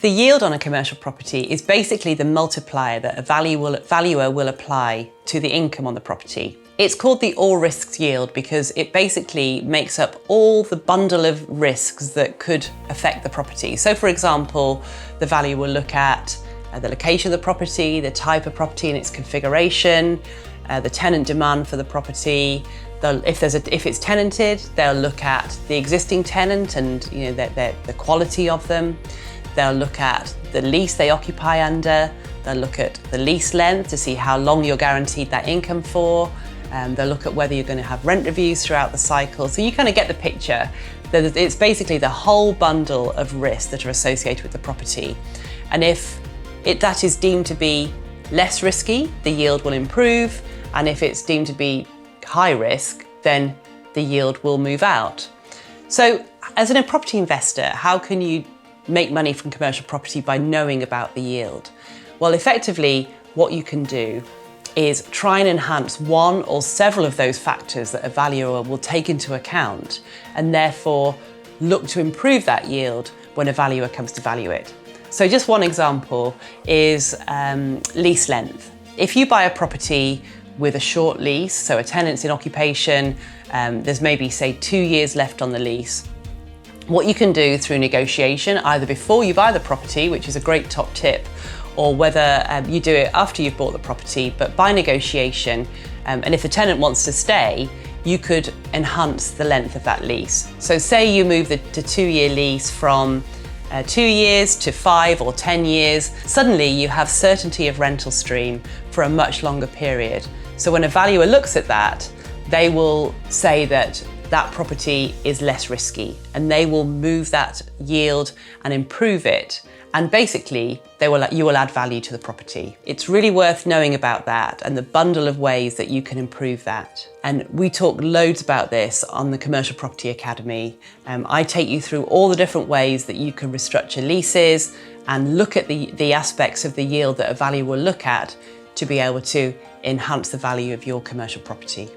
The yield on a commercial property is basically the multiplier that a valuer will apply to the income on the property. It's called the all risks yield because it basically makes up all the bundle of risks that could affect the property. So for example, the valuer will look at the location of the property, the type of property and its configuration, the tenant demand for the property. If it's tenanted, they'll look at the existing tenant and the quality of them. They'll look at the lease they occupy under. They'll look at the lease length to see how long you're guaranteed that income for. They'll look at whether you're going to have rent reviews throughout the cycle. So you kind of get the picture. It's basically the whole bundle of risks that are associated with the property. And if that is deemed to be less risky, the yield will improve. And if it's deemed to be high risk, then the yield will move out. So as a property investor, how can you make money from commercial property by knowing about the yield? Well, effectively, what you can do is try and enhance one or several of those factors that a valuer will take into account and therefore look to improve that yield when a valuer comes to value it. So just one example is lease length. If you buy a property with a short lease, so a tenant's in occupation, there's maybe say 2 years left on the lease, what you can do through negotiation, either before you buy the property, which is a great top tip, or whether you do it after you've bought the property, but by negotiation, and if the tenant wants to stay, you could enhance the length of that lease. So say you move the 2-year lease from 2 years to 5 or 10 years, suddenly you have certainty of rental stream for a much longer period. So when a valuer looks at that, they will say that that property is less risky and they will move that yield and improve it. And basically, you will add value to the property. It's really worth knowing about that and the bundle of ways that you can improve that. And we talk loads about this on the Commercial Property Academy. I take you through all the different ways that you can restructure leases and look at the aspects of the yield that a valuer will look at to be able to enhance the value of your commercial property.